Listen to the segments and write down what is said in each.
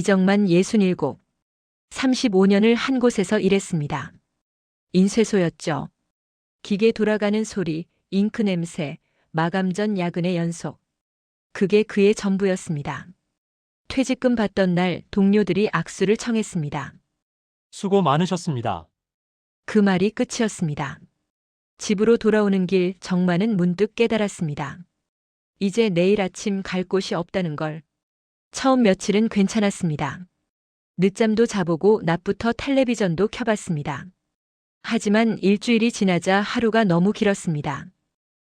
이정만 67, 35년을 한 곳에서 일했습니다. 인쇄소였죠. 기계 돌아가는 소리, 잉크 냄새, 마감 전 야근의 연속. 그게 그의 전부였습니다. 퇴직금 받던 날 동료들이 악수를 청했습니다. 수고 많으셨습니다. 그 말이 끝이었습니다. 집으로 돌아오는 길 정만은 문득 깨달았습니다. 이제 내일 아침 갈 곳이 없다는 걸. 처음 며칠은 괜찮았습니다. 늦잠도 자보고 낮부터 텔레비전도 켜봤습니다. 하지만 일주일이 지나자 하루가 너무 길었습니다.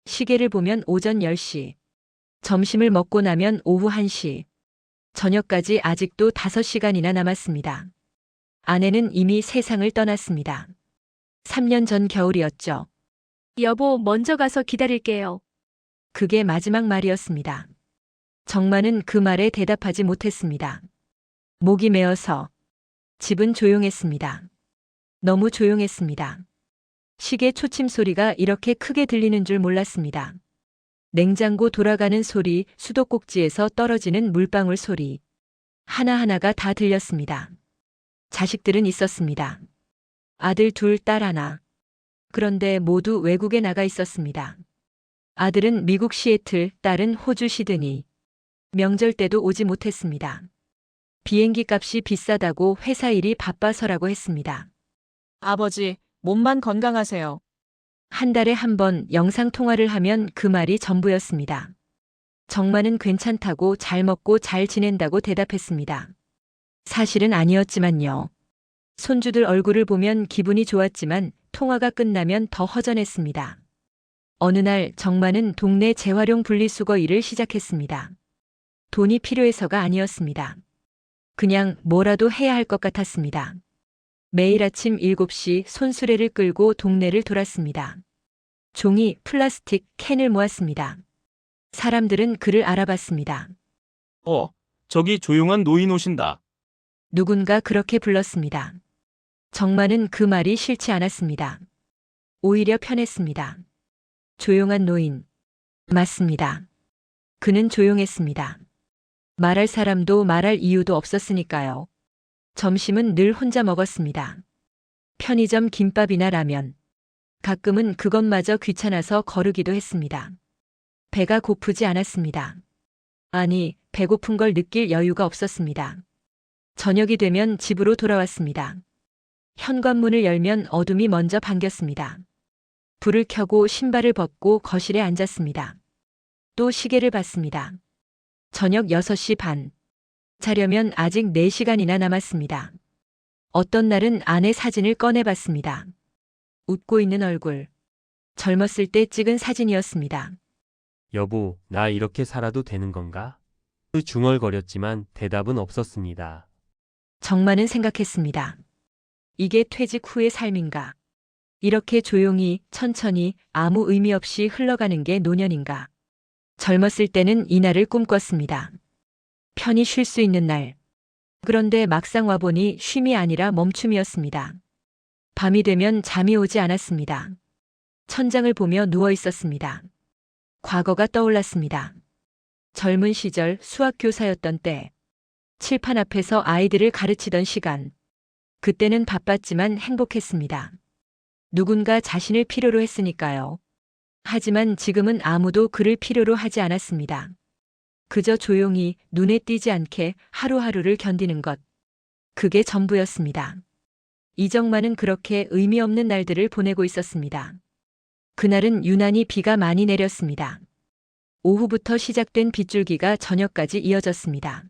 시계를 보면 오전 10시, 점심을 먹고 나면 오후 1시, 저녁까지 아직도 5시간이나 남았습니다. 아내는 이미 세상을 떠났습니다. 3년 전 겨울이었죠. 여보, 먼저 가서 기다릴게요. 그게 마지막 말이었습니다. 정만은 그 말에 대답하지 못했습니다. 목이 메어서 집은 조용했습니다. 너무 조용했습니다. 시계 초침 소리가 이렇게 크게 들리는 줄 몰랐습니다. 냉장고 돌아가는 소리, 수도꼭지에서 떨어지는 물방울 소리. 하나하나가 다 들렸습니다. 자식들은 있었습니다. 아들 둘, 딸 하나. 그런데 모두 외국에 나가 있었습니다. 아들은 미국 시애틀, 딸은 호주 시드니. 명절 때도 오지 못했습니다. 비행기 값이 비싸다고 회사 일이 바빠서라고 했습니다. 아버지, 몸만 건강하세요. 한 달에 한 번 영상통화를 하면 그 말이 전부였습니다. 정만은 괜찮다고 잘 먹고 잘 지낸다고 대답했습니다. 사실은 아니었지만요. 손주들 얼굴을 보면 기분이 좋았지만 통화가 끝나면 더 허전했습니다. 어느 날 정만은 동네 재활용 분리수거 일을 시작했습니다. 돈이 필요해서가 아니었습니다. 그냥 뭐라도 해야 할 것 같았습니다. 매일 아침 7시 손수레를 끌고 동네를 돌았습니다. 종이, 플라스틱, 캔을 모았습니다. 사람들은 그를 알아봤습니다. 저기 조용한 노인 오신다. 누군가 그렇게 불렀습니다. 정만은 그 말이 싫지 않았습니다. 오히려 편했습니다. 조용한 노인. 맞습니다. 그는 조용했습니다. 말할 사람도 말할 이유도 없었으니까요. 점심은 늘 혼자 먹었습니다. 편의점 김밥이나 라면. 가끔은 그것마저 귀찮아서 거르기도 했습니다. 배가 고프지 않았습니다. 아니, 배고픈 걸 느낄 여유가 없었습니다. 저녁이 되면 집으로 돌아왔습니다. 현관문을 열면 어둠이 먼저 반겼습니다. 불을 켜고 신발을 벗고 거실에 앉았습니다. 또 시계를 봤습니다. 저녁 6시 반. 자려면 아직 4시간이나 남았습니다. 어떤 날은 아내 사진을 꺼내봤습니다. 웃고 있는 얼굴. 젊었을 때 찍은 사진이었습니다. 여보, 나 이렇게 살아도 되는 건가? 중얼거렸지만 대답은 없었습니다. 정만은 생각했습니다. 이게 퇴직 후의 삶인가? 이렇게 조용히, 천천히, 아무 의미 없이 흘러가는 게 노년인가? 젊었을 때는 이날을 꿈꿨습니다. 편히 쉴 수 있는 날. 그런데 막상 와보니 쉼이 아니라 멈춤이었습니다. 밤이 되면 잠이 오지 않았습니다. 천장을 보며 누워 있었습니다. 과거가 떠올랐습니다. 젊은 시절 수학교사였던 때, 칠판 앞에서 아이들을 가르치던 시간. 그때는 바빴지만 행복했습니다. 누군가 자신을 필요로 했으니까요. 하지만 지금은 아무도 그를 필요로 하지 않았습니다. 그저 조용히 눈에 띄지 않게 하루하루를 견디는 것. 그게 전부였습니다. 이정만은 그렇게 의미 없는 날들을 보내고 있었습니다. 그날은 유난히 비가 많이 내렸습니다. 오후부터 시작된 빗줄기가 저녁까지 이어졌습니다.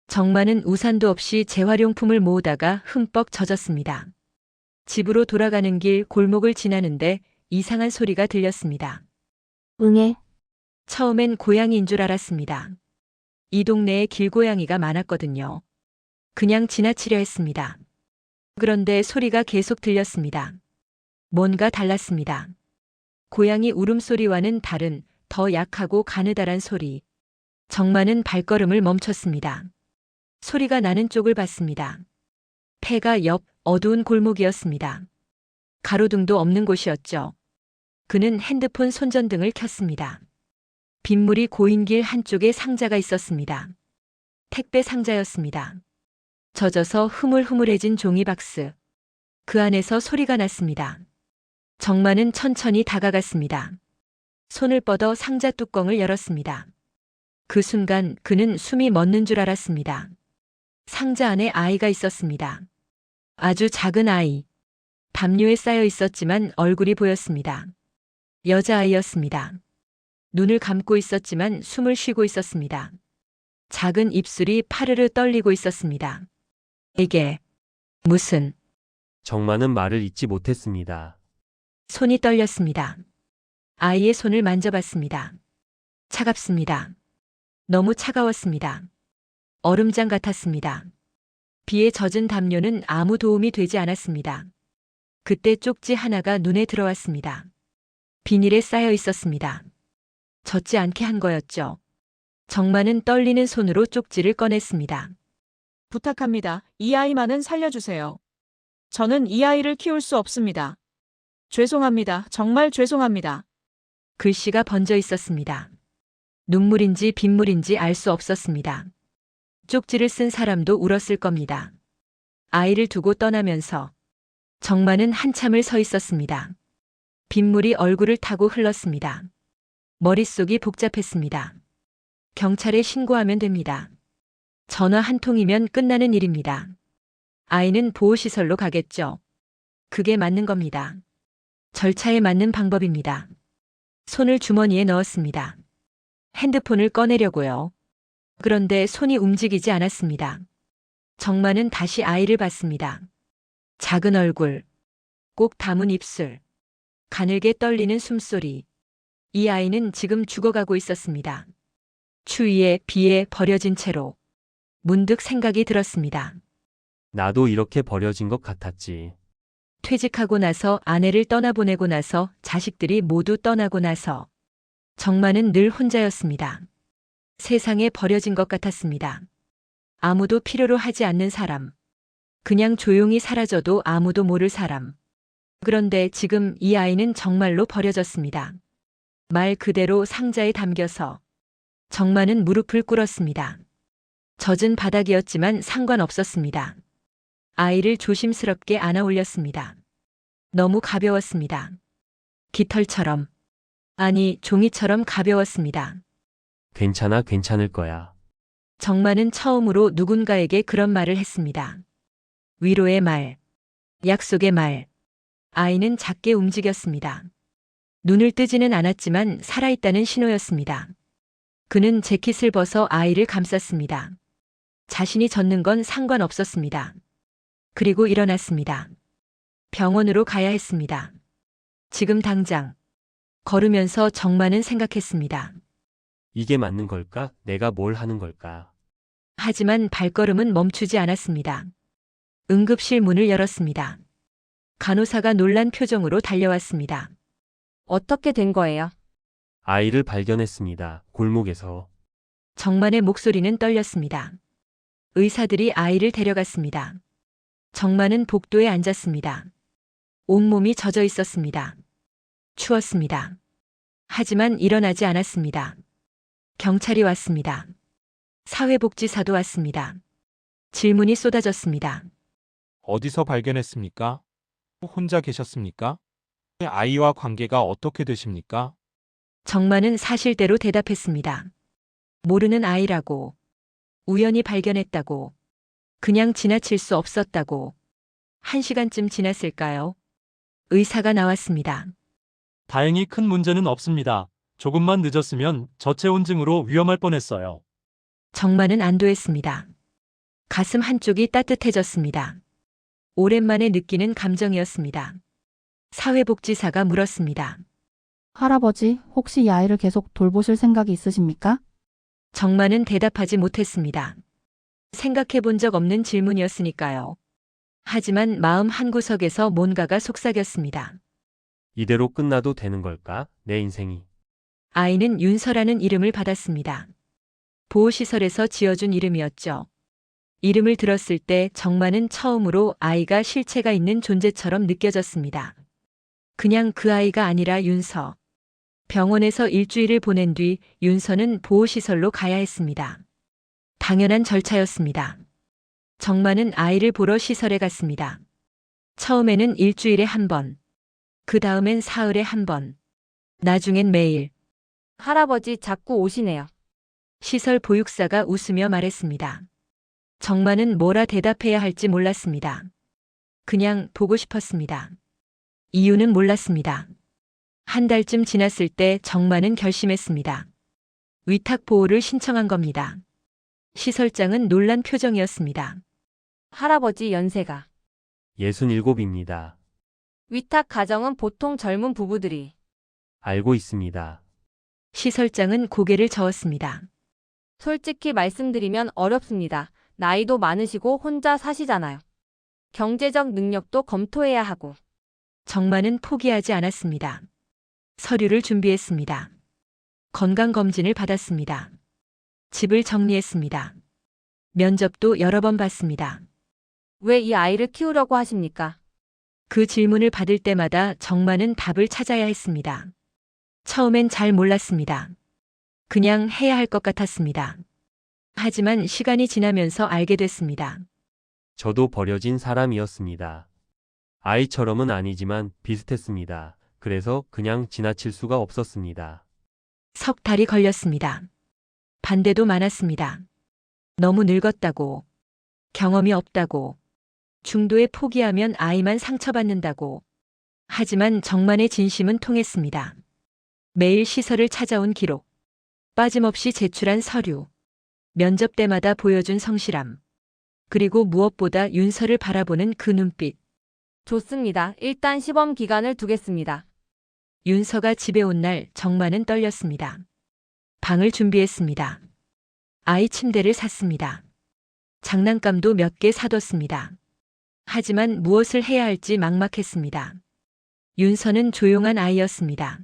정만은 우산도 없이 재활용품을 모으다가 흠뻑 젖었습니다. 집으로 돌아가는 길 골목을 지나는데 이상한 소리가 들렸습니다. 응애. 처음엔 고양이인 줄 알았습니다. 이 동네에 길고양이가 많았거든요. 그냥 지나치려 했습니다. 그런데 소리가 계속 들렸습니다. 뭔가 달랐습니다. 고양이 울음소리와는 다른 더 약하고 가느다란 소리. 정만은 발걸음을 멈췄습니다. 소리가 나는 쪽을 봤습니다. 폐가 옆 어두운 골목이었습니다. 가로등도 없는 곳이었죠. 그는 핸드폰 손전등을 켰습니다. 빗물이 고인 길 한쪽에 상자가 있었습니다. 택배 상자였습니다. 젖어서 흐물흐물해진 종이박스. 그 안에서 소리가 났습니다. 정마는 천천히 다가갔습니다. 손을 뻗어 상자 뚜껑을 열었습니다. 그 순간 그는 숨이 멎는 줄 알았습니다. 상자 안에 아이가 있었습니다. 아주 작은 아이. 담요에 쌓여 있었지만 얼굴이 보였습니다. 여자아이였습니다. 눈을 감고 있었지만 숨을 쉬고 있었습니다. 작은 입술이 파르르 떨리고 있었습니다. 이게 무슨... 정마는 말을 잇지 못했습니다. 손이 떨렸습니다. 아이의 손을 만져봤습니다. 차갑습니다. 너무 차가웠습니다. 얼음장 같았습니다. 비에 젖은 담요는 아무 도움이 되지 않았습니다. 그때 쪽지 하나가 눈에 들어왔습니다. 비닐에 쌓여 있었습니다. 젖지 않게 한 거였죠. 정마는 떨리는 손으로 쪽지를 꺼냈습니다. 부탁합니다. 이 아이만은 살려주세요. 저는 이 아이를 키울 수 없습니다. 죄송합니다. 정말 죄송합니다. 글씨가 번져 있었습니다. 눈물인지 빗물인지 알 수 없었습니다. 쪽지를 쓴 사람도 울었을 겁니다. 아이를 두고 떠나면서 정마는 한참을 서 있었습니다. 빗물이 얼굴을 타고 흘렀습니다. 머릿속이 복잡했습니다. 경찰에 신고하면 됩니다. 전화 한 통이면 끝나는 일입니다. 아이는 보호시설로 가겠죠. 그게 맞는 겁니다. 절차에 맞는 방법입니다. 손을 주머니에 넣었습니다. 핸드폰을 꺼내려고요. 그런데 손이 움직이지 않았습니다. 정마는 다시 아이를 봤습니다. 작은 얼굴, 꼭 담은 입술, 가늘게 떨리는 숨소리. 이 아이는 지금 죽어가고 있었습니다. 추위에 비에 버려진 채로. 문득 생각이 들었습니다. 나도 이렇게 버려진 것 같았지. 퇴직하고 나서 아내를 떠나보내고 나서 자식들이 모두 떠나고 나서 정마는 늘 혼자였습니다. 세상에 버려진 것 같았습니다. 아무도 필요로 하지 않는 사람. 그냥 조용히 사라져도 아무도 모를 사람. 그런데 지금 이 아이는 정말로 버려졌습니다. 말 그대로 상자에 담겨서 정마는 무릎을 꿇었습니다. 젖은 바닥이었지만 상관없었습니다. 아이를 조심스럽게 안아 올렸습니다. 너무 가벼웠습니다. 깃털처럼, 아니 종이처럼 가벼웠습니다. 괜찮아, 괜찮을 거야. 정마는 처음으로 누군가에게 그런 말을 했습니다. 위로의 말, 약속의 말. 아이는 작게 움직였습니다. 눈을 뜨지는 않았지만 살아있다는 신호였습니다. 그는 재킷을 벗어 아이를 감쌌습니다. 자신이 젖는 건 상관없었습니다. 그리고 일어났습니다. 병원으로 가야 했습니다. 지금 당장. 걸으면서 정마는 생각했습니다. 이게 맞는 걸까? 내가 뭘 하는 걸까? 하지만 발걸음은 멈추지 않았습니다. 응급실 문을 열었습니다. 간호사가 놀란 표정으로 달려왔습니다. 어떻게 된 거예요? 아이를 발견했습니다. 골목에서. 정만의 목소리는 떨렸습니다. 의사들이 아이를 데려갔습니다. 정만은 복도에 앉았습니다. 온몸이 젖어 있었습니다. 추웠습니다. 하지만 일어나지 않았습니다. 경찰이 왔습니다. 사회복지사도 왔습니다. 질문이 쏟아졌습니다. 어디서 발견했습니까? 혼자 계셨습니까? 아이와 관계가 어떻게 되십니까? 정만은 사실대로 대답했습니다. 모르는 아이라고. 우연히 발견했다고. 그냥 지나칠 수 없었다고. 1시간쯤 지났을까요? 의사가 나왔습니다. 다행히 큰 문제는 없습니다. 조금만 늦었으면 저체온증으로 위험할 뻔했어요. 정만은 안도했습니다. 가슴 한쪽이 따뜻해졌습니다. 오랜만에 느끼는 감정이었습니다. 사회복지사가 물었습니다. 할아버지, 혹시 이 아이를 계속 돌보실 생각이 있으십니까? 정만은 대답하지 못했습니다. 생각해 본 적 없는 질문이었으니까요. 하지만 마음 한구석에서 뭔가가 속삭였습니다. 이대로 끝나도 되는 걸까? 내 인생이. 아이는 윤서라는 이름을 받았습니다. 보호시설에서 지어준 이름이었죠. 이름을 들었을 때 정만은 처음으로 아이가 실체가 있는 존재처럼 느껴졌습니다. 그냥 그 아이가 아니라 윤서. 병원에서 일주일을 보낸 뒤 윤서는 보호시설로 가야 했습니다. 당연한 절차였습니다. 정만은 아이를 보러 시설에 갔습니다. 처음에는 일주일에 한 번, 그 다음엔 사흘에 한 번, 나중엔 매일. 할아버지 자꾸 오시네요. 시설 보육사가 웃으며 말했습니다. 정만은 뭐라 대답해야 할지 몰랐습니다. 그냥 보고 싶었습니다. 이유는 몰랐습니다. 한 달쯤 지났을 때 정만은 결심했습니다. 위탁 보호를 신청한 겁니다. 시설장은 놀란 표정이었습니다. 할아버지 연세가. 67입니다. 위탁 가정은 보통 젊은 부부들이. 알고 있습니다. 시설장은 고개를 저었습니다. 솔직히 말씀드리면 어렵습니다. 나이도 많으시고 혼자 사시잖아요. 경제적 능력도 검토해야 하고. 정만은 포기하지 않았습니다. 서류를 준비했습니다. 건강검진을 받았습니다. 집을 정리했습니다. 면접도 여러 번 봤습니다. 왜 이 아이를 키우려고 하십니까? 그 질문을 받을 때마다 정만은 답을 찾아야 했습니다. 처음엔 잘 몰랐습니다. 그냥 해야 할 것 같았습니다. 하지만 시간이 지나면서 알게 됐습니다. 저도 버려진 사람이었습니다. 아이처럼은 아니지만 비슷했습니다. 그래서 그냥 지나칠 수가 없었습니다. 석 달이 걸렸습니다. 반대도 많았습니다. 너무 늙었다고, 경험이 없다고, 중도에 포기하면 아이만 상처받는다고. 하지만 정만의 진심은 통했습니다. 매일 시설을 찾아온 기록, 빠짐없이 제출한 서류, 면접 때마다 보여준 성실함, 그리고 무엇보다 윤서를 바라보는 그 눈빛. 좋습니다. 일단 시범 기간을 두겠습니다. 윤서가 집에 온 날 정만은 떨렸습니다. 방을 준비했습니다. 아이 침대를 샀습니다. 장난감도 몇 개 사뒀습니다. 하지만 무엇을 해야 할지 막막했습니다. 윤서는 조용한 아이였습니다.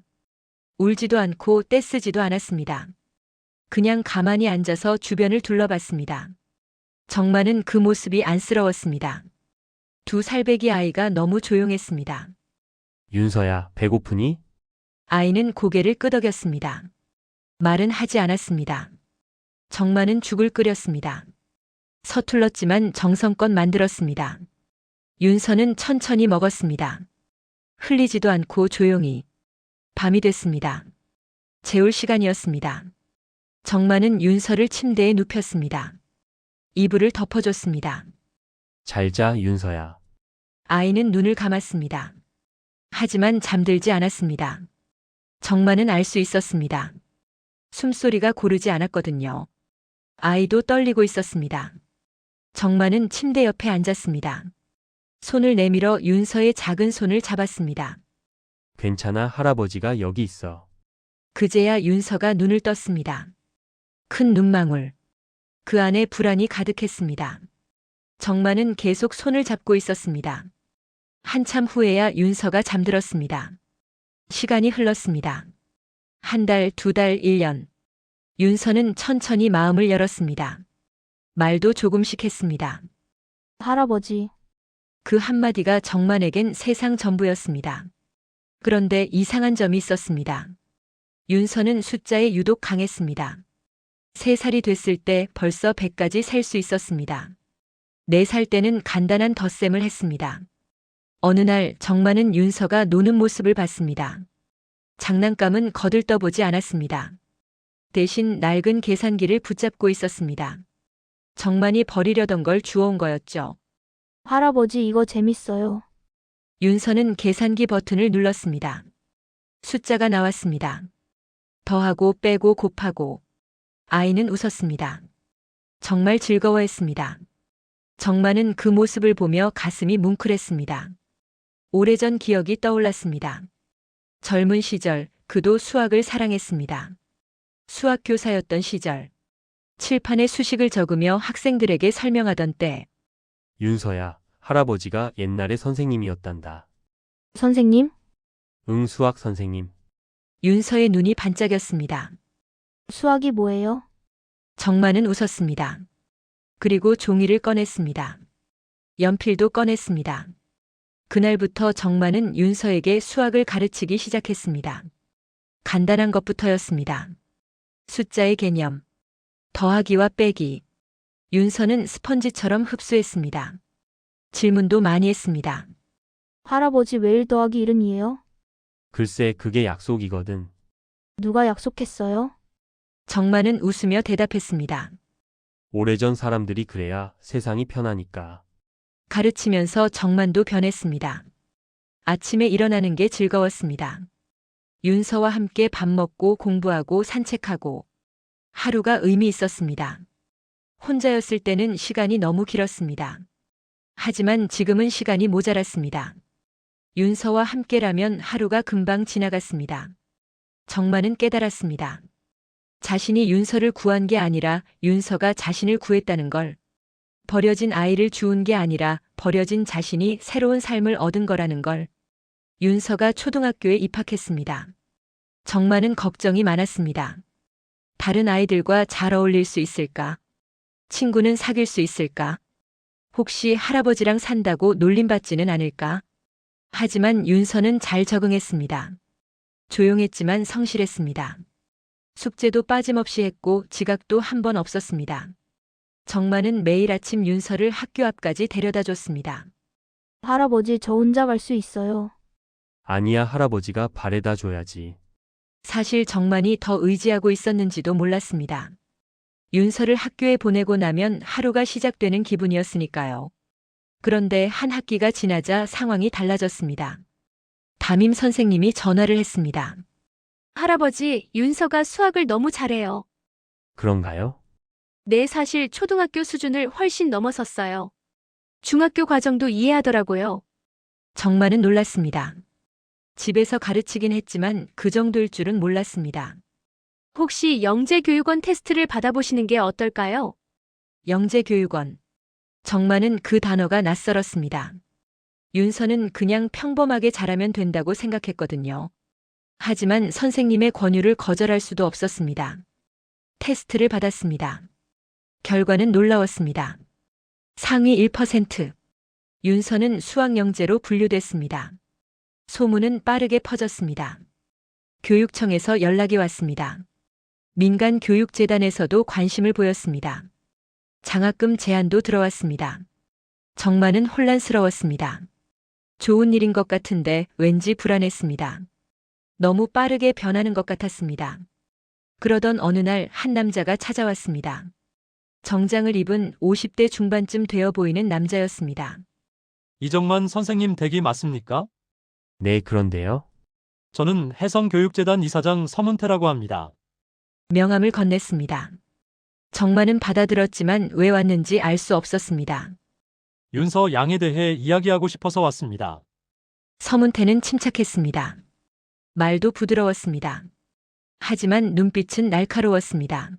울지도 않고 떼쓰지도 않았습니다. 그냥 가만히 앉아서 주변을 둘러봤습니다. 정만은 그 모습이 안쓰러웠습니다. 2살배기 아이가 너무 조용했습니다. 윤서야, 배고프니? 아이는 고개를 끄덕였습니다. 말은 하지 않았습니다. 정만은 죽을 끓였습니다. 서툴렀지만 정성껏 만들었습니다. 윤서는 천천히 먹었습니다. 흘리지도 않고 조용히. 밤이 됐습니다. 재울 시간이었습니다. 정만은 윤서를 침대에 눕혔습니다. 이불을 덮어줬습니다. 잘 자, 윤서야. 아이는 눈을 감았습니다. 하지만 잠들지 않았습니다. 정만은 알 수 있었습니다. 숨소리가 고르지 않았거든요. 아이도 떨리고 있었습니다. 정만은 침대 옆에 앉았습니다. 손을 내밀어 윤서의 작은 손을 잡았습니다. 괜찮아, 할아버지가 여기 있어. 그제야 윤서가 눈을 떴습니다. 큰 눈망울. 그 안에 불안이 가득했습니다. 정만은 계속 손을 잡고 있었습니다. 한참 후에야 윤서가 잠들었습니다. 시간이 흘렀습니다. 1달, 2달, 1년. 윤서는 천천히 마음을 열었습니다. 말도 조금씩 했습니다. 할아버지, 그 한마디가 정만에겐 세상 전부였습니다. 그런데 이상한 점이 있었습니다. 윤서는 숫자에 유독 강했습니다. 3살이 됐을 때 벌써 100까지 셀 수 있었습니다. 4살 때는 간단한 덧셈을 했습니다. 어느 날 정만은 윤서가 노는 모습을 봤습니다. 장난감은 거들떠보지 않았습니다. 대신 낡은 계산기를 붙잡고 있었습니다. 정만이 버리려던 걸 주워온 거였죠. 할아버지 이거 재밌어요. 윤서는 계산기 버튼을 눌렀습니다. 숫자가 나왔습니다. 더하고 빼고 곱하고. 아이는 웃었습니다. 정말 즐거워했습니다. 정만은 그 모습을 보며 가슴이 뭉클했습니다. 오래전 기억이 떠올랐습니다. 젊은 시절 그도 수학을 사랑했습니다. 수학교사였던 시절. 칠판에 수식을 적으며 학생들에게 설명하던 때. 윤서야, 할아버지가 옛날에 선생님이었단다. 선생님? 응, 수학 선생님. 윤서의 눈이 반짝였습니다. 수학이 뭐예요? 정만은 웃었습니다. 그리고 종이를 꺼냈습니다. 연필도 꺼냈습니다. 그날부터 정만은 윤서에게 수학을 가르치기 시작했습니다. 간단한 것부터였습니다. 숫자의 개념, 더하기와 빼기, 윤서는 스펀지처럼 흡수했습니다. 질문도 많이 했습니다. 할아버지 왜 1 더하기 1은 2예요? 글쎄, 그게 약속이거든. 누가 약속했어요? 정만은 웃으며 대답했습니다. 오래전 사람들이 그래야 세상이 편하니까. 가르치면서 정만도 변했습니다. 아침에 일어나는 게 즐거웠습니다. 윤서와 함께 밥 먹고 공부하고 산책하고 하루가 의미 있었습니다. 혼자였을 때는 시간이 너무 길었습니다. 하지만 지금은 시간이 모자랐습니다. 윤서와 함께라면 하루가 금방 지나갔습니다. 정만은 깨달았습니다. 자신이 윤서를 구한 게 아니라 윤서가 자신을 구했다는 걸, 버려진 아이를 주운 게 아니라 버려진 자신이 새로운 삶을 얻은 거라는 걸. 윤서가 초등학교에 입학했습니다. 정만은 걱정이 많았습니다. 다른 아이들과 잘 어울릴 수 있을까? 친구는 사귈 수 있을까? 혹시 할아버지랑 산다고 놀림받지는 않을까? 하지만 윤서는 잘 적응했습니다. 조용했지만 성실했습니다. 숙제도 빠짐없이 했고 지각도 한 번 없었습니다. 정만은 매일 아침 윤서를 학교 앞까지 데려다 줬습니다. 할아버지 저 혼자 갈 수 있어요. 아니야, 할아버지가 바래다 줘야지. 사실 정만이 더 의지하고 있었는지도 몰랐습니다. 윤서를 학교에 보내고 나면 하루가 시작되는 기분이었으니까요. 그런데 한 학기가 지나자 상황이 달라졌습니다. 담임 선생님이 전화를 했습니다. 할아버지, 윤서가 수학을 너무 잘해요. 그런가요? 네, 사실 초등학교 수준을 훨씬 넘어섰어요. 중학교 과정도 이해하더라고요. 정만은 놀랐습니다. 집에서 가르치긴 했지만 그 정도일 줄은 몰랐습니다. 혹시 영재교육원 테스트를 받아보시는 게 어떨까요? 영재교육원. 정만은 그 단어가 낯설었습니다. 윤서는 그냥 평범하게 잘하면 된다고 생각했거든요. 하지만 선생님의 권유를 거절할 수도 없었습니다. 테스트를 받았습니다. 결과는 놀라웠습니다. 상위 1%. 윤서는 수학 영재로 분류됐습니다. 소문은 빠르게 퍼졌습니다. 교육청에서 연락이 왔습니다. 민간교육재단에서도 관심을 보였습니다. 장학금 제안도 들어왔습니다. 정만은 혼란스러웠습니다. 좋은 일인 것 같은데 왠지 불안했습니다. 너무 빠르게 변하는 것 같았습니다. 그러던 어느 날 한 남자가 찾아왔습니다. 정장을 입은 50대 중반쯤 되어 보이는 남자였습니다. 이정만 선생님 댁이 맞습니까? 네, 그런데요. 저는 해성교육재단 이사장 서문태라고 합니다. 명함을 건넸습니다. 정만은 받아들었지만 왜 왔는지 알 수 없었습니다. 윤서 양에 대해 이야기하고 싶어서 왔습니다. 서문태는 침착했습니다. 말도 부드러웠습니다. 하지만 눈빛은 날카로웠습니다.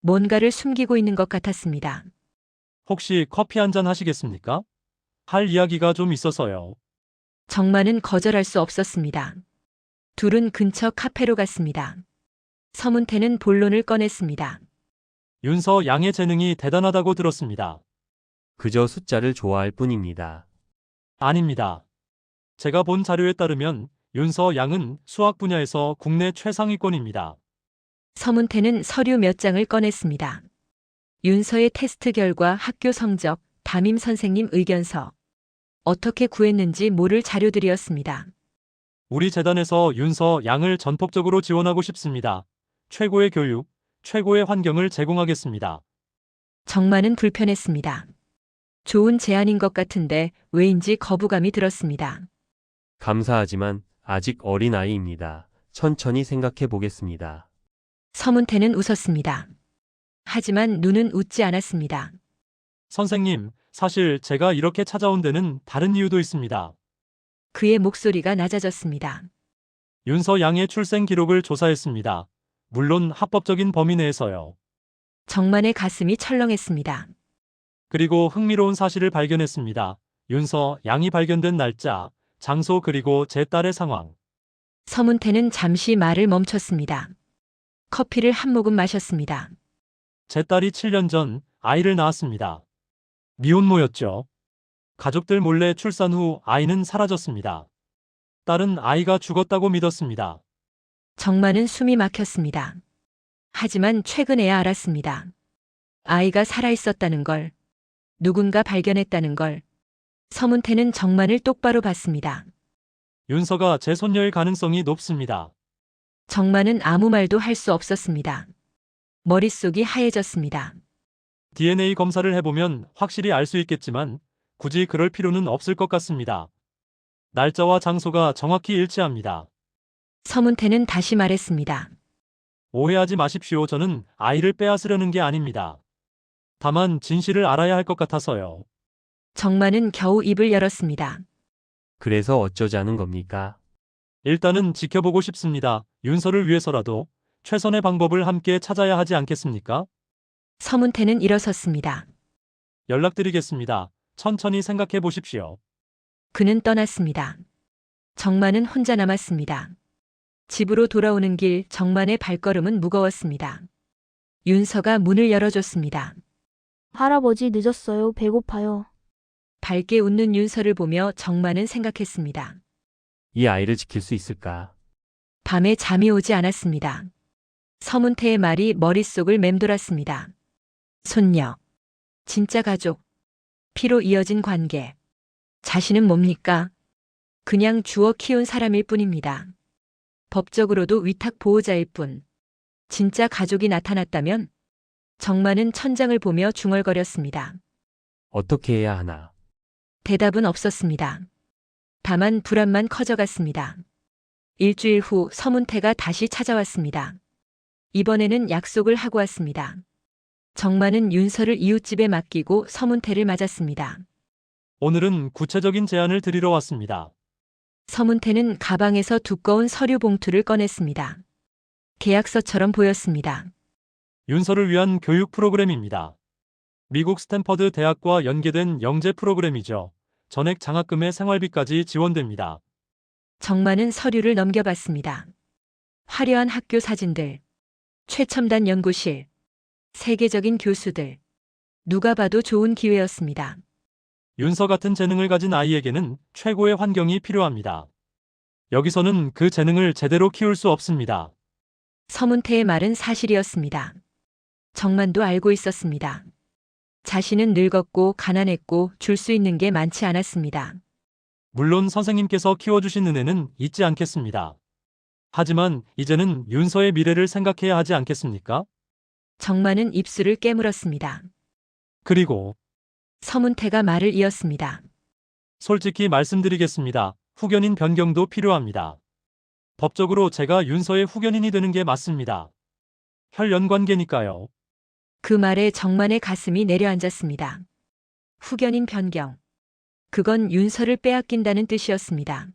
뭔가를 숨기고 있는 것 같았습니다. 혹시 커피 한잔 하시겠습니까? 할 이야기가 좀 있어서요. 정만은 거절할 수 없었습니다. 둘은 근처 카페로 갔습니다. 서문태는 본론을 꺼냈습니다. 윤서 양의 재능이 대단하다고 들었습니다. 그저 숫자를 좋아할 뿐입니다. 아닙니다. 제가 본 자료에 따르면 윤서 양은 수학 분야에서 국내 최상위권입니다. 서문태는 서류 몇 장을 꺼냈습니다. 윤서의 테스트 결과, 학교 성적, 담임 선생님 의견서, 어떻게 구했는지 모를 자료들이었습니다. 우리 재단에서 윤서 양을 전폭적으로 지원하고 싶습니다. 최고의 교육, 최고의 환경을 제공하겠습니다. 정만은 불편했습니다. 좋은 제안인 것 같은데 왜인지 거부감이 들었습니다. 감사하지만 아직 어린 아이입니다. 천천히 생각해 보겠습니다. 서문태는 웃었습니다. 하지만 눈은 웃지 않았습니다. 선생님, 사실 제가 이렇게 찾아온 데는 다른 이유도 있습니다. 그의 목소리가 낮아졌습니다. 윤서 양의 출생 기록을 조사했습니다. 물론 합법적인 범위 내에서요. 정만의 가슴이 철렁했습니다. 그리고 흥미로운 사실을 발견했습니다. 윤서 양이 발견된 날짜, 장소 그리고 제 딸의 상황. 서문태는 잠시 말을 멈췄습니다. 커피를 한 모금 마셨습니다. 제 딸이 7년 전 아이를 낳았습니다. 미혼모였죠. 가족들 몰래 출산 후 아이는 사라졌습니다. 딸은 아이가 죽었다고 믿었습니다. 정만은 숨이 막혔습니다. 하지만 최근에야 알았습니다. 아이가 살아있었다는 걸, 누군가 발견했다는 걸. 서문태는 정만을 똑바로 봤습니다. 윤서가 제 손녀일 가능성이 높습니다. 정만은 아무 말도 할 수 없었습니다. 머릿속이 하얘졌습니다. DNA 검사를 해보면 확실히 알 수 있겠지만 굳이 그럴 필요는 없을 것 같습니다. 날짜와 장소가 정확히 일치합니다. 서문태는 다시 말했습니다. 오해하지 마십시오. 저는 아이를 빼앗으려는 게 아닙니다. 다만 진실을 알아야 할 것 같아서요. 정만은 겨우 입을 열었습니다. 그래서 어쩌자는 겁니까? 일단은 지켜보고 싶습니다. 윤서를 위해서라도 최선의 방법을 함께 찾아야 하지 않겠습니까? 서문태는 일어섰습니다. 연락드리겠습니다. 천천히 생각해 보십시오. 그는 떠났습니다. 정만은 혼자 남았습니다. 집으로 돌아오는 길 정만의 발걸음은 무거웠습니다. 윤서가 문을 열어줬습니다. 할아버지 늦었어요. 배고파요. 밝게 웃는 윤서를 보며 정만은 생각했습니다. 이 아이를 지킬 수 있을까? 밤에 잠이 오지 않았습니다. 서문태의 말이 머릿속을 맴돌았습니다. 손녀, 진짜 가족, 피로 이어진 관계. 자신은 뭡니까? 그냥 주워 키운 사람일 뿐입니다. 법적으로도 위탁 보호자일 뿐. 진짜 가족이 나타났다면? 정만은 천장을 보며 중얼거렸습니다. 어떻게 해야 하나? 대답은 없었습니다. 다만 불안만 커져갔습니다. 일주일 후 서문태가 다시 찾아왔습니다. 이번에는 약속을 하고 왔습니다. 정만은 윤서를 이웃집에 맡기고 서문태를 맞았습니다. 오늘은 구체적인 제안을 드리러 왔습니다. 서문태는 가방에서 두꺼운 서류 봉투를 꺼냈습니다. 계약서처럼 보였습니다. 윤서를 위한 교육 프로그램입니다. 미국 스탠퍼드 대학과 연계된 영재 프로그램이죠. 전액 장학금에 생활비까지 지원됩니다. 정만은 서류를 넘겨봤습니다. 화려한 학교 사진들, 최첨단 연구실, 세계적인 교수들. 누가 봐도 좋은 기회였습니다. 윤서 같은 재능을 가진 아이에게는 최고의 환경이 필요합니다. 여기서는 그 재능을 제대로 키울 수 없습니다. 서문태의 말은 사실이었습니다. 정만도 알고 있었습니다. 자신은 늙었고 가난했고 줄 수 있는 게 많지 않았습니다. 물론 선생님께서 키워주신 은혜는 잊지 않겠습니다. 하지만 이제는 윤서의 미래를 생각해야 하지 않겠습니까? 정만은 입술을 깨물었습니다. 그리고 서문태가 말을 이었습니다. 솔직히 말씀드리겠습니다. 후견인 변경도 필요합니다. 법적으로 제가 윤서의 후견인이 되는 게 맞습니다. 혈연 관계니까요. 그 말에 정만의 가슴이 내려앉았습니다. 후견인 변경. 그건 윤서를 빼앗긴다는 뜻이었습니다.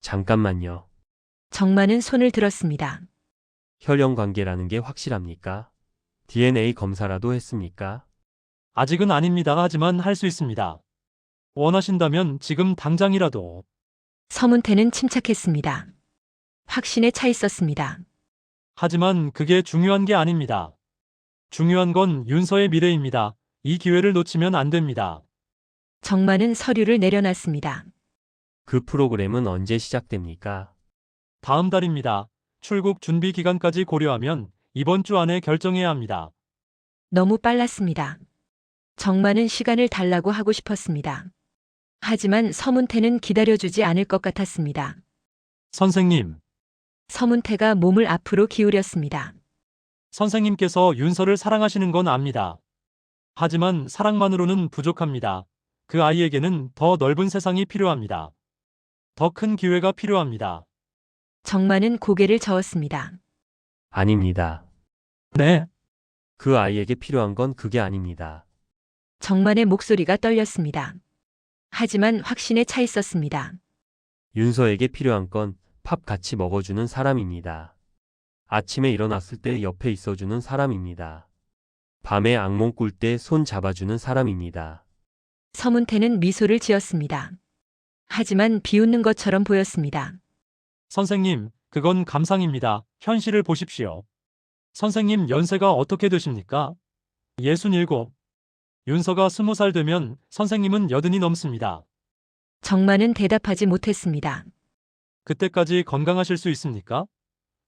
잠깐만요. 정만은 손을 들었습니다. 혈연 관계라는 게 확실합니까? DNA 검사라도 했습니까? 아직은 아닙니다. 하지만 할 수 있습니다. 원하신다면 지금 당장이라도. 서문태는 침착했습니다. 확신에 차 있었습니다. 하지만 그게 중요한 게 아닙니다. 중요한 건 윤서의 미래입니다. 이 기회를 놓치면 안 됩니다. 정만은 서류를 내려놨습니다. 그 프로그램은 언제 시작됩니까? 다음 달입니다. 출국 준비 기간까지 고려하면 이번 주 안에 결정해야 합니다. 너무 빨랐습니다. 정만은 시간을 달라고 하고 싶었습니다. 하지만 서문태는 기다려주지 않을 것 같았습니다. 선생님, 서문태가 몸을 앞으로 기울였습니다. 선생님께서 윤서를 사랑하시는 건 압니다. 하지만 사랑만으로는 부족합니다. 그 아이에게는 더 넓은 세상이 필요합니다. 더 큰 기회가 필요합니다. 정만은 고개를 저었습니다. 아닙니다. 네, 그 아이에게 필요한 건 그게 아닙니다. 정만의 목소리가 떨렸습니다. 하지만 확신에 차 있었습니다. 윤서에게 필요한 건 밥 같이 먹어주는 사람입니다. 아침에 일어났을 때 옆에 있어주는 사람입니다. 밤에 악몽 꿀 때 손 잡아주는 사람입니다. 서문태는 미소를 지었습니다. 하지만 비웃는 것처럼 보였습니다. 선생님, 그건 감상입니다. 현실을 보십시오. 선생님 연세가 어떻게 되십니까? 67. 윤서가 20살 되면 선생님은 80이 넘습니다. 정만은 대답하지 못했습니다. 그때까지 건강하실 수 있습니까?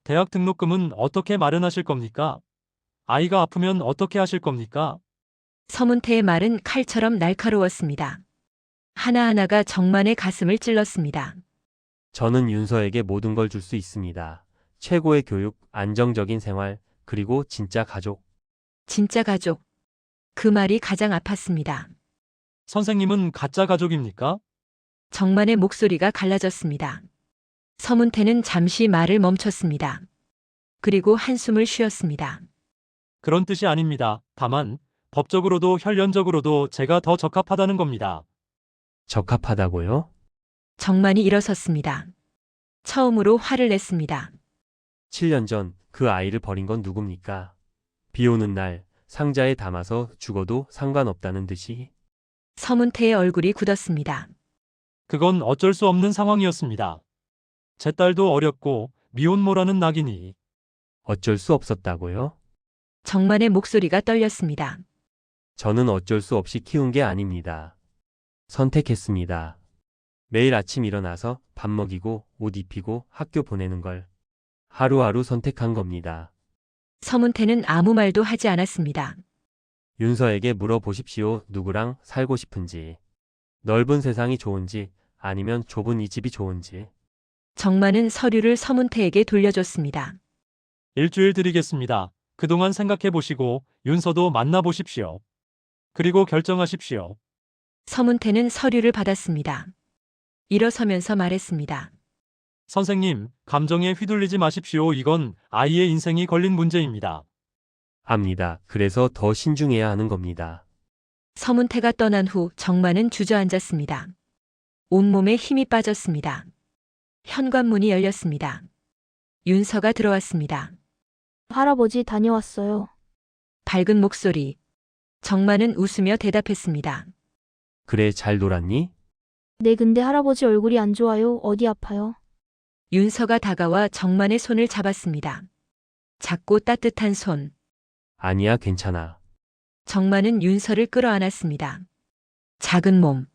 대학 등록금은 어떻게 마련하실 겁니까? 아이가 아프면 어떻게 하실 겁니까? 서문태의 말은 칼처럼 날카로웠습니다. 하나하나가 정만의 가슴을 찔렀습니다. 저는 윤서에게 모든 걸 줄 수 있습니다. 최고의 교육, 안정적인 생활, 그리고 진짜 가족. 진짜 가족. 그 말이 가장 아팠습니다. 선생님은 가짜 가족입니까? 정만의 목소리가 갈라졌습니다. 서문태는 잠시 말을 멈췄습니다. 그리고 한숨을 쉬었습니다. 그런 뜻이 아닙니다. 다만 법적으로도 혈연적으로도 제가 더 적합하다는 겁니다. 적합하다고요? 정만이 일어섰습니다. 처음으로 화를 냈습니다. 7년 전 그 아이를 버린 건 누굽니까? 비 오는 날 상자에 담아서 죽어도 상관없다는 듯이. 서문태의 얼굴이 굳었습니다. 그건 어쩔 수 없는 상황이었습니다. 제 딸도 어렸고 미혼모라는 낙인이. 어쩔 수 없었다고요? 정만의 목소리가 떨렸습니다. 저는 어쩔 수 없이 키운 게 아닙니다. 선택했습니다. 매일 아침 일어나서 밥 먹이고 옷 입히고 학교 보내는 걸 하루하루 선택한 겁니다. 서문태는 아무 말도 하지 않았습니다. 윤서에게 물어보십시오. 누구랑 살고 싶은지. 넓은 세상이 좋은지 아니면 좁은 이 집이 좋은지. 정만은 서류를 서문태에게 돌려줬습니다. 일주일 드리겠습니다. 그동안 생각해 보시고 윤서도 만나 보십시오. 그리고 결정하십시오. 서문태는 서류를 받았습니다. 일어서면서 말했습니다. 선생님, 감정에 휘둘리지 마십시오. 이건 아이의 인생이 걸린 문제입니다. 압니다. 그래서 더 신중해야 하는 겁니다. 서문태가 떠난 후 정만은 주저앉았습니다. 온몸에 힘이 빠졌습니다. 현관문이 열렸습니다. 윤서가 들어왔습니다. 할아버지 다녀왔어요. 밝은 목소리. 정만은 웃으며 대답했습니다. 그래, 잘 놀았니? 네, 근데 할아버지 얼굴이 안 좋아요. 어디 아파요? 윤서가 다가와 정만의 손을 잡았습니다. 작고 따뜻한 손. 아니야, 괜찮아. 정만은 윤서를 끌어안았습니다. 작은 몸.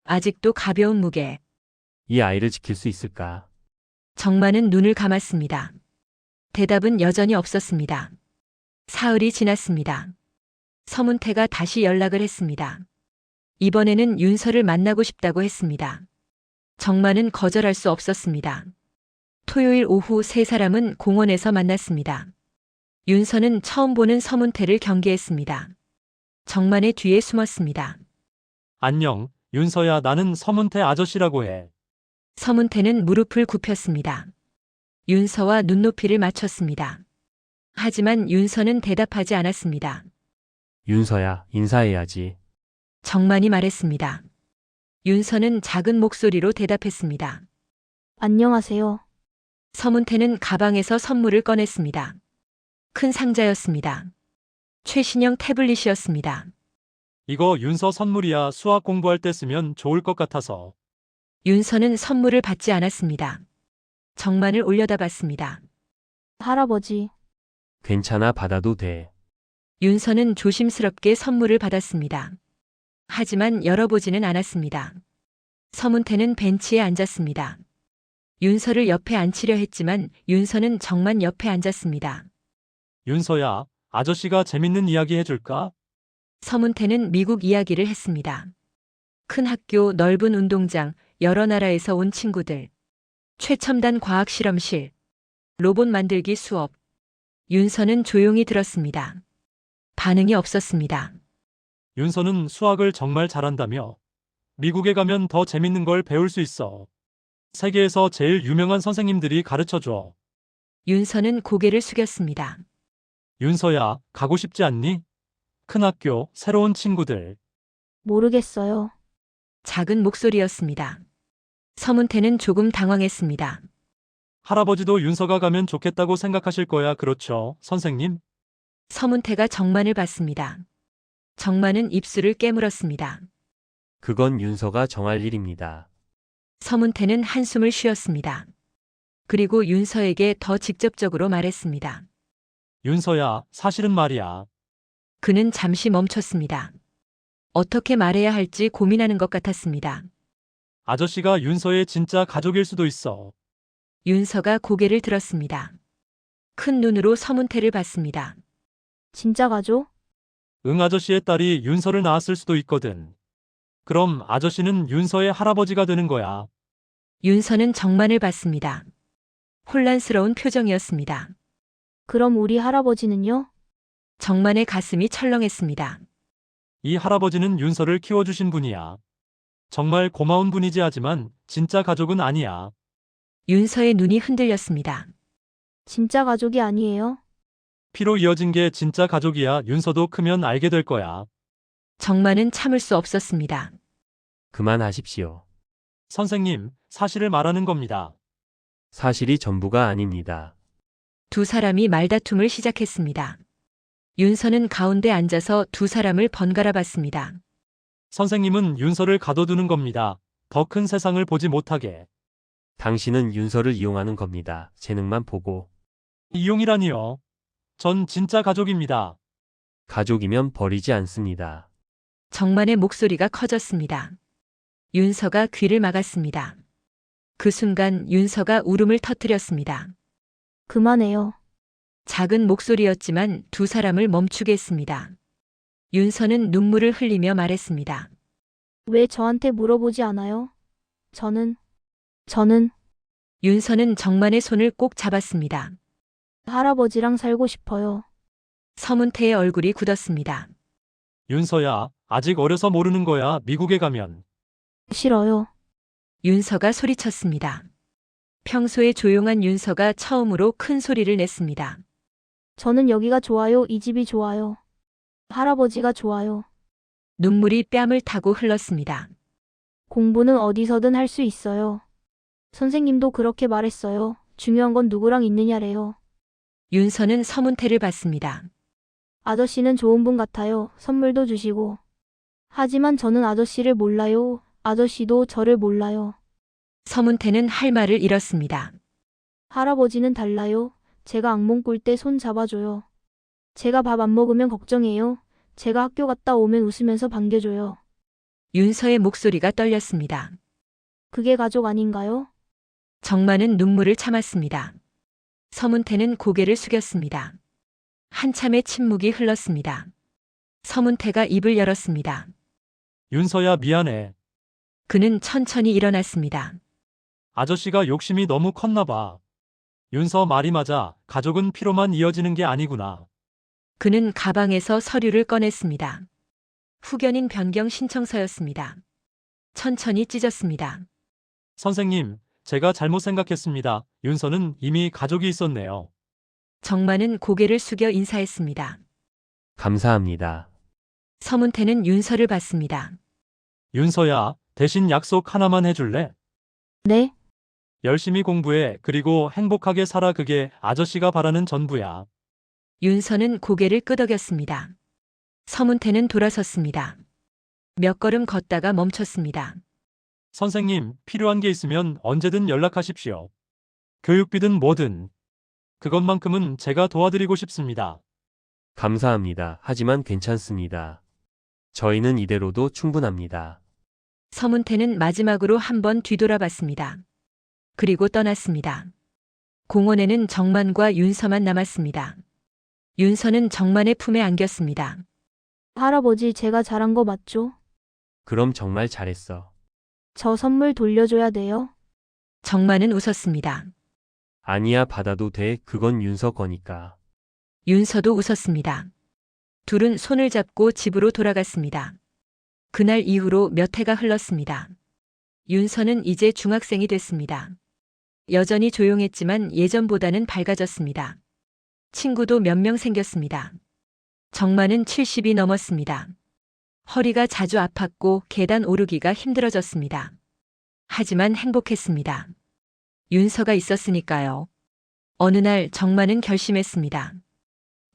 아직도 가벼운 무게. 이 아이를 지킬 수 있을까? 정만은 눈을 감았습니다. 대답은 여전히 없었습니다. 사흘이 지났습니다. 서문태가 다시 연락을 했습니다. 이번에는 윤서를 만나고 싶다고 했습니다. 정만은 거절할 수 없었습니다. 토요일 오후 세 사람은 공원에서 만났습니다. 윤서는 처음 보는 서문태를 경계했습니다. 정만의 뒤에 숨었습니다. 안녕, 윤서야. 나는 서문태 아저씨라고 해. 서문태는 무릎을 굽혔습니다. 윤서와 눈높이를 맞췄습니다. 하지만 윤서는 대답하지 않았습니다. 윤서야, 인사해야지. 정만이 말했습니다. 윤서는 작은 목소리로 대답했습니다. 안녕하세요. 서문태는 가방에서 선물을 꺼냈습니다. 큰 상자였습니다. 최신형 태블릿이었습니다. 이거 윤서 선물이야. 수학 공부할 때 쓰면 좋을 것 같아서. 윤서는 선물을 받지 않았습니다. 정만을 올려다봤습니다. 할아버지, 괜찮아, 받아도 돼. 윤서는 조심스럽게 선물을 받았습니다. 하지만 열어보지는 않았습니다. 서문태는 벤치에 앉았습니다. 윤서를 옆에 앉히려 했지만 윤서는 정만 옆에 앉았습니다. 윤서야, 아저씨가 재밌는 이야기 해줄까? 서문태는 미국 이야기를 했습니다. 큰 학교, 넓은 운동장, 여러 나라에서 온 친구들, 최첨단 과학 실험실, 로봇 만들기 수업. 윤서는 조용히 들었습니다. 반응이 없었습니다. 윤서는 수학을 정말 잘한다며. 미국에 가면 더 재밌는 걸 배울 수 있어. 세계에서 제일 유명한 선생님들이 가르쳐줘. 윤서는 고개를 숙였습니다. 윤서야, 가고 싶지 않니? 큰 학교, 새로운 친구들. 모르겠어요. 작은 목소리였습니다. 서문태는 조금 당황했습니다. 할아버지도 윤서가 가면 좋겠다고 생각하실 거야. 그렇죠, 선생님? 서문태가 정만을 봤습니다. 정만은 입술을 깨물었습니다. 그건 윤서가 정할 일입니다. 서문태는 한숨을 쉬었습니다. 그리고 윤서에게 더 직접적으로 말했습니다. 윤서야, 사실은 말이야. 그는 잠시 멈췄습니다. 어떻게 말해야 할지 고민하는 것 같았습니다. 아저씨가 윤서의 진짜 가족일 수도 있어. 윤서가 고개를 들었습니다. 큰 눈으로 서문태를 봤습니다. 진짜 가족? 응, 아저씨의 딸이 윤서를 낳았을 수도 있거든. 그럼 아저씨는 윤서의 할아버지가 되는 거야. 윤서는 정만을 봤습니다. 혼란스러운 표정이었습니다. 그럼 우리 할아버지는요? 정만의 가슴이 철렁했습니다. 이 할아버지는 윤서를 키워주신 분이야. 정말 고마운 분이지 하지만 진짜 가족은 아니야. 윤서의 눈이 흔들렸습니다. 진짜 가족이 아니에요? 피로 이어진 게 진짜 가족이야. 윤서도 크면 알게 될 거야. 정만은 참을 수 없었습니다. 그만하십시오. 선생님, 사실을 말하는 겁니다. 사실이 전부가 아닙니다. 두 사람이 말다툼을 시작했습니다. 윤서는 가운데 앉아서 두 사람을 번갈아 봤습니다. 선생님은 윤서를 가둬두는 겁니다. 더 큰 세상을 보지 못하게. 당신은 윤서를 이용하는 겁니다. 재능만 보고. 이용이라니요. 전 진짜 가족입니다. 가족이면 버리지 않습니다. 정만의 목소리가 커졌습니다. 윤서가 귀를 막았습니다. 그 순간 윤서가 울음을 터뜨렸습니다. 그만해요. 작은 목소리였지만 두 사람을 멈추게 했습니다. 윤서는 눈물을 흘리며 말했습니다. 왜 저한테 물어보지 않아요? 저는 윤서는 정만의 손을 꼭 잡았습니다. 할아버지랑 살고 싶어요. 서문태의 얼굴이 굳었습니다. 윤서야, 아직 어려서 모르는 거야. 미국에 가면. 싫어요. 윤서가 소리쳤습니다. 평소에 조용한 윤서가 처음으로 큰 소리를 냈습니다. 저는 여기가 좋아요. 이 집이 좋아요. 할아버지가 좋아요. 눈물이 뺨을 타고 흘렀습니다. 공부는 어디서든 할 수 있어요. 선생님도 그렇게 말했어요. 중요한 건 누구랑 있느냐래요. 윤서는 서문태를 봤습니다. 아저씨는 좋은 분 같아요. 선물도 주시고. 하지만 저는 아저씨를 몰라요. 아저씨도 저를 몰라요. 서문태는 할 말을 잃었습니다. 할아버지는 달라요. 제가 악몽 꿀 때 손 잡아줘요. 제가 밥 안 먹으면 걱정해요. 제가 학교 갔다 오면 웃으면서 반겨줘요. 윤서의 목소리가 떨렸습니다. 그게 가족 아닌가요? 정만은 눈물을 참았습니다. 서문태는 고개를 숙였습니다. 한참의 침묵이 흘렀습니다. 서문태가 입을 열었습니다. 윤서야, 미안해. 그는 천천히 일어났습니다. 아저씨가 욕심이 너무 컸나 봐. 윤서 말이 맞아. 가족은 피로만 이어지는 게 아니구나. 그는 가방에서 서류를 꺼냈습니다. 후견인 변경 신청서였습니다. 천천히 찢었습니다. 선생님, 제가 잘못 생각했습니다. 윤서는 이미 가족이 있었네요. 정만은 고개를 숙여 인사했습니다. 감사합니다. 서문태는 윤서를 봤습니다. 윤서야, 대신 약속 하나만 해줄래? 네. 열심히 공부해. 그리고 행복하게 살아. 그게 아저씨가 바라는 전부야. 윤서는 고개를 끄덕였습니다. 서문태는 돌아섰습니다. 몇 걸음 걷다가 멈췄습니다. 선생님, 필요한 게 있으면 언제든 연락하십시오. 교육비든 뭐든. 그것만큼은 제가 도와드리고 싶습니다. 감사합니다. 하지만 괜찮습니다. 저희는 이대로도 충분합니다. 서문태는 마지막으로 한번 뒤돌아봤습니다. 그리고 떠났습니다. 공원에는 정만과 윤서만 남았습니다. 윤서는 정만의 품에 안겼습니다. 할아버지 제가 잘한 거 맞죠? 그럼 정말 잘했어. 저 선물 돌려줘야 돼요. 정만은 웃었습니다. 아니야, 받아도 돼. 그건 윤서 거니까. 윤서도 웃었습니다. 둘은 손을 잡고 집으로 돌아갔습니다. 그날 이후로 몇 해가 흘렀습니다. 윤서는 이제 중학생이 됐습니다. 여전히 조용했지만 예전보다는 밝아졌습니다. 친구도 몇 명 생겼습니다. 정만은 70이 넘었습니다. 허리가 자주 아팠고 계단 오르기가 힘들어졌습니다. 하지만 행복했습니다. 윤서가 있었으니까요. 어느 날 정만은 결심했습니다.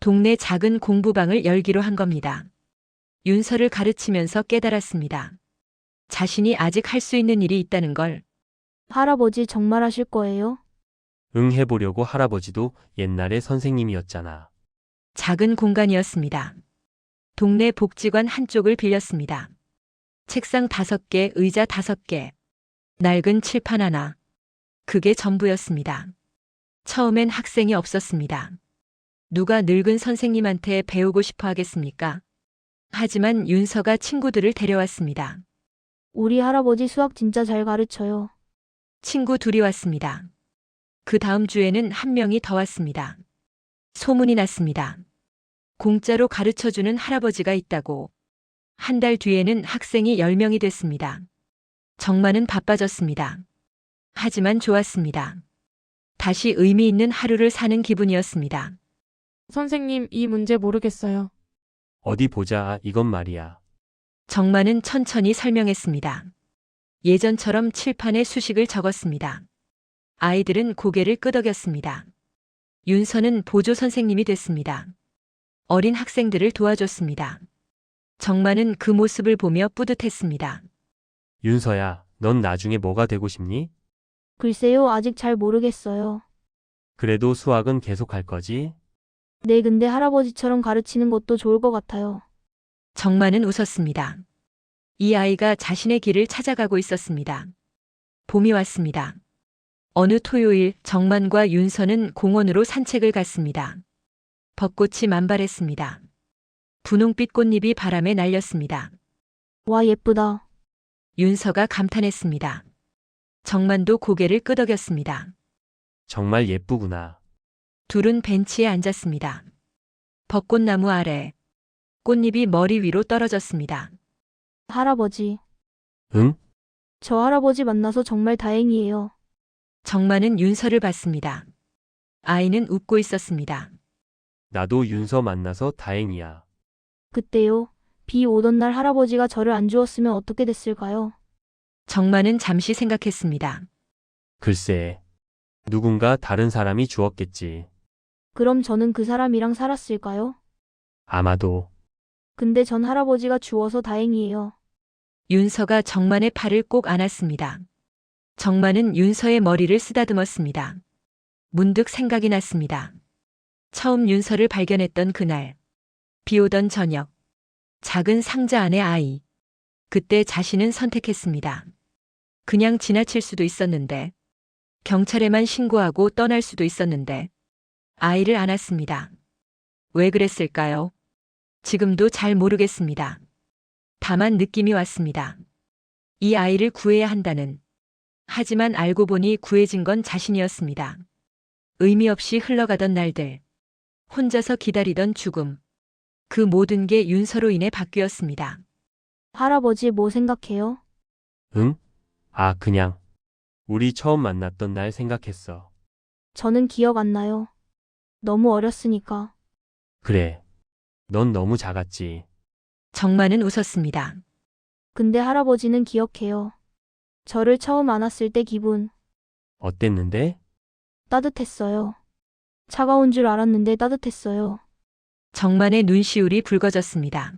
동네 작은 공부방을 열기로 한 겁니다. 윤서를 가르치면서 깨달았습니다. 자신이 아직 할 수 있는 일이 있다는 걸. 할아버지 정말 하실 거예요? 응, 해보려고. 할아버지도 옛날에 선생님이었잖아. 작은 공간이었습니다. 동네 복지관 한쪽을 빌렸습니다. 책상 5개, 의자 5개, 낡은 칠판 하나. 그게 전부였습니다. 처음엔 학생이 없었습니다. 누가 늙은 선생님한테 배우고 싶어 하겠습니까? 하지만 윤서가 친구들을 데려왔습니다. 우리 할아버지 수학 진짜 잘 가르쳐요. 친구 둘이 왔습니다. 그 다음 주에는 한 명이 더 왔습니다. 소문이 났습니다. 공짜로 가르쳐주는 할아버지가 있다고. 한 달 뒤에는 학생이 10명이 됐습니다. 정말은 바빠졌습니다. 하지만 좋았습니다. 다시 의미 있는 하루를 사는 기분이었습니다. 선생님, 이 문제 모르겠어요. 어디 보자, 이건 말이야. 정만은 천천히 설명했습니다. 예전처럼 칠판에 수식을 적었습니다. 아이들은 고개를 끄덕였습니다. 윤서는 보조 선생님이 됐습니다. 어린 학생들을 도와줬습니다. 정만은 그 모습을 보며 뿌듯했습니다. 윤서야, 넌 나중에 뭐가 되고 싶니? 글쎄요, 아직 잘 모르겠어요. 그래도 수학은 계속 할 거지? 네, 근데 할아버지처럼 가르치는 것도 좋을 것 같아요. 정만은 웃었습니다. 이 아이가 자신의 길을 찾아가고 있었습니다. 봄이 왔습니다. 어느 토요일 정만과 윤서는 공원으로 산책을 갔습니다. 벚꽃이 만발했습니다. 분홍빛 꽃잎이 바람에 날렸습니다. 와, 예쁘다. 윤서가 감탄했습니다. 정만도 고개를 끄덕였습니다. 정말 예쁘구나. 둘은 벤치에 앉았습니다. 벚꽃나무 아래 꽃잎이 머리 위로 떨어졌습니다. 할아버지, 응? 저 할아버지 만나서 정말 다행이에요. 정만은 윤서를 봤습니다. 아이는 웃고 있었습니다. 나도 윤서 만나서 다행이야. 그때요, 비 오던 날 할아버지가 저를 안 주었으면 어떻게 됐을까요? 정만은 잠시 생각했습니다. 글쎄, 누군가 다른 사람이 주었겠지. 그럼 저는 그 사람이랑 살았을까요? 아마도. 근데 전 할아버지가 주어서 다행이에요. 윤서가 정만의 팔을 꼭 안았습니다. 정만은 윤서의 머리를 쓰다듬었습니다. 문득 생각이 났습니다. 처음 윤서를 발견했던 그날, 비 오던 저녁, 작은 상자 안의 아이. 그때 자신은 선택했습니다. 그냥 지나칠 수도 있었는데, 경찰에만 신고하고 떠날 수도 있었는데, 아이를 안았습니다. 왜 그랬을까요? 지금도 잘 모르겠습니다. 다만 느낌이 왔습니다. 이 아이를 구해야 한다는. 하지만 알고 보니 구해진 건 자신이었습니다. 의미 없이 흘러가던 날들, 혼자서 기다리던 죽음, 그 모든 게 윤서로 인해 바뀌었습니다. 할아버지 뭐 생각해요? 응? 아, 그냥. 우리 처음 만났던 날 생각했어. 저는 기억 안 나요. 너무 어렸으니까. 그래. 넌 너무 작았지. 정만은 웃었습니다. 근데 할아버지는 기억해요. 저를 처음 안았을 때 기분 어땠는데? 따뜻했어요. 차가운 줄 알았는데 따뜻했어요. 정만의 눈시울이 붉어졌습니다.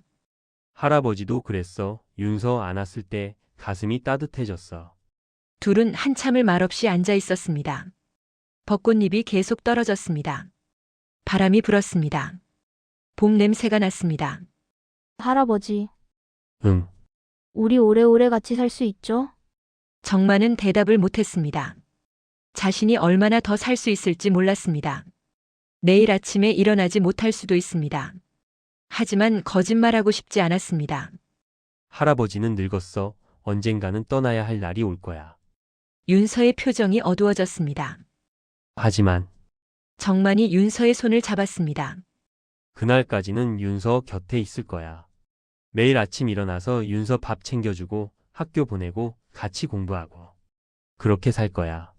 할아버지도 그랬어. 윤서 안았을 때 가슴이 따뜻해졌어. 둘은 한참을 말없이 앉아 있었습니다. 벚꽃잎이 계속 떨어졌습니다. 바람이 불었습니다. 봄 냄새가 났습니다. 할아버지, 응. 우리 오래오래 같이 살 수 있죠? 정만은 대답을 못했습니다. 자신이 얼마나 더 살 수 있을지 몰랐습니다. 내일 아침에 일어나지 못할 수도 있습니다. 하지만 거짓말하고 싶지 않았습니다. 할아버지는 늙었어. 언젠가는 떠나야 할 날이 올 거야. 윤서의 표정이 어두워졌습니다. 하지만 정만이 윤서의 손을 잡았습니다. 그날까지는 윤서 곁에 있을 거야. 매일 아침 일어나서 윤서 밥 챙겨주고 학교 보내고 같이 공부하고. 그렇게 살 거야.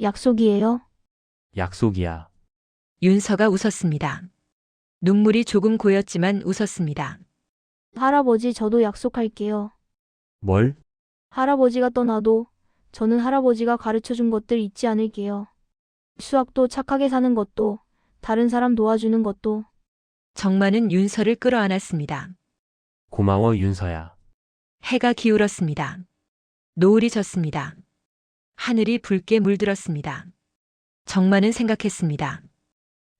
약속이에요? 약속이야. 윤서가 웃었습니다. 눈물이 조금 고였지만 웃었습니다. 할아버지, 저도 약속할게요. 뭘? 할아버지가 떠나도 저는 할아버지가 가르쳐준 것들 잊지 않을게요. 수학도 착하게 사는 것도, 다른 사람 도와주는 것도. 정만은 윤서를 끌어안았습니다. 고마워, 윤서야. 해가 기울었습니다. 노을이 졌습니다. 하늘이 붉게 물들었습니다. 정만은 생각했습니다.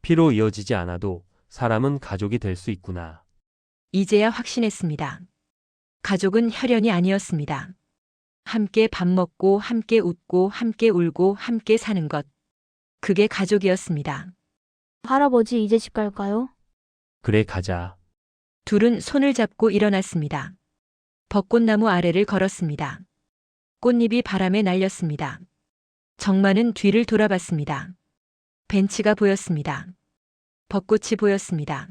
피로 이어지지 않아도 사람은 가족이 될 수 있구나. 이제야 확신했습니다. 가족은 혈연이 아니었습니다. 함께 밥 먹고 함께 웃고 함께 울고 함께 사는 것. 그게 가족이었습니다. 할아버지, 이제 집 갈까요? 그래, 가자. 둘은 손을 잡고 일어났습니다. 벚꽃나무 아래를 걸었습니다. 꽃잎이 바람에 날렸습니다. 정마는 뒤를 돌아봤습니다. 벤치가 보였습니다. 벚꽃이 보였습니다.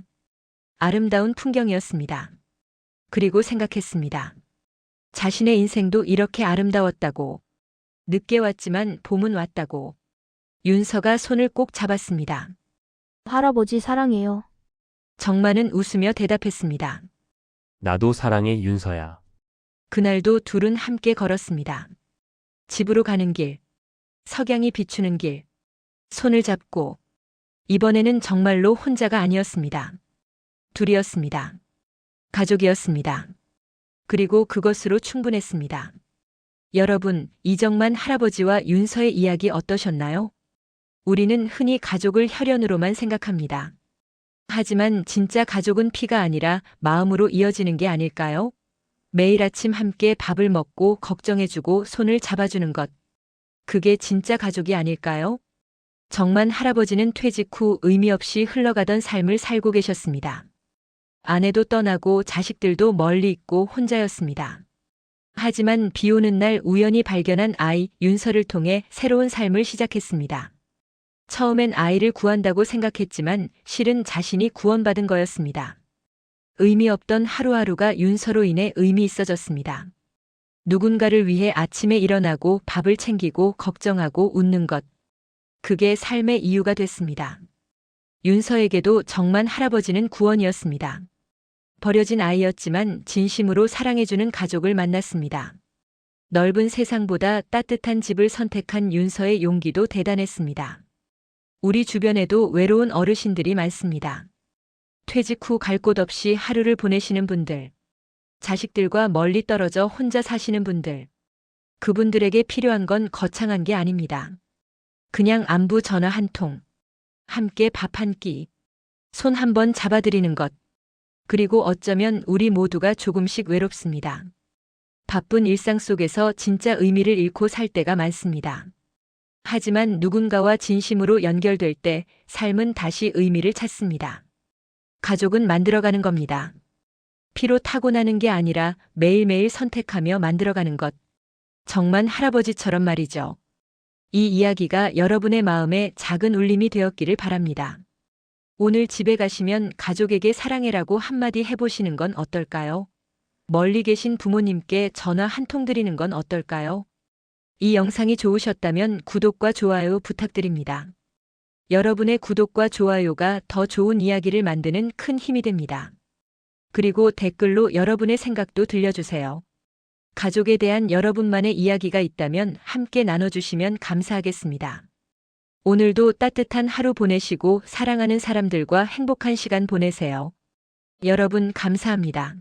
아름다운 풍경이었습니다. 그리고 생각했습니다. 자신의 인생도 이렇게 아름다웠다고. 늦게 왔지만 봄은 왔다고. 윤서가 손을 꼭 잡았습니다. 할아버지 사랑해요. 정마는 웃으며 대답했습니다. 나도 사랑해 윤서야. 그날도 둘은 함께 걸었습니다. 집으로 가는 길, 석양이 비추는 길, 손을 잡고. 이번에는 정말로 혼자가 아니었습니다. 둘이었습니다. 가족이었습니다. 그리고 그것으로 충분했습니다. 여러분, 이정만 할아버지와 윤서의 이야기 어떠셨나요? 우리는 흔히 가족을 혈연으로만 생각합니다. 하지만 진짜 가족은 피가 아니라 마음으로 이어지는 게 아닐까요? 매일 아침 함께 밥을 먹고 걱정해주고 손을 잡아주는 것. 그게 진짜 가족이 아닐까요? 정만 할아버지는 퇴직 후 의미 없이 흘러가던 삶을 살고 계셨습니다. 아내도 떠나고 자식들도 멀리 있고 혼자였습니다. 하지만 비 오는 날 우연히 발견한 아이 윤서를 통해 새로운 삶을 시작했습니다. 처음엔 아이를 구한다고 생각했지만 실은 자신이 구원받은 거였습니다. 의미 없던 하루하루가 윤서로 인해 의미 있어졌습니다. 누군가를 위해 아침에 일어나고 밥을 챙기고 걱정하고 웃는 것. 그게 삶의 이유가 됐습니다. 윤서에게도 정만 할아버지는 구원이었습니다. 버려진 아이였지만 진심으로 사랑해주는 가족을 만났습니다. 넓은 세상보다 따뜻한 집을 선택한 윤서의 용기도 대단했습니다. 우리 주변에도 외로운 어르신들이 많습니다. 퇴직 후 갈 곳 없이 하루를 보내시는 분들, 자식들과 멀리 떨어져 혼자 사시는 분들, 그분들에게 필요한 건 거창한 게 아닙니다. 그냥 안부 전화 한 통, 함께 밥 한 끼, 손 한 번 잡아드리는 것, 그리고 어쩌면 우리 모두가 조금씩 외롭습니다. 바쁜 일상 속에서 진짜 의미를 잃고 살 때가 많습니다. 하지만 누군가와 진심으로 연결될 때 삶은 다시 의미를 찾습니다. 가족은 만들어가는 겁니다. 피로 타고나는 게 아니라 매일매일 선택하며 만들어가는 것. 정만 할아버지처럼 말이죠. 이 이야기가 여러분의 마음에 작은 울림이 되었기를 바랍니다. 오늘 집에 가시면 가족에게 사랑해라고 한마디 해보시는 건 어떨까요? 멀리 계신 부모님께 전화 한 통 드리는 건 어떨까요? 이 영상이 좋으셨다면 구독과 좋아요 부탁드립니다. 여러분의 구독과 좋아요가 더 좋은 이야기를 만드는 큰 힘이 됩니다. 그리고 댓글로 여러분의 생각도 들려주세요. 가족에 대한 여러분만의 이야기가 있다면 함께 나눠주시면 감사하겠습니다. 오늘도 따뜻한 하루 보내시고 사랑하는 사람들과 행복한 시간 보내세요. 여러분 감사합니다.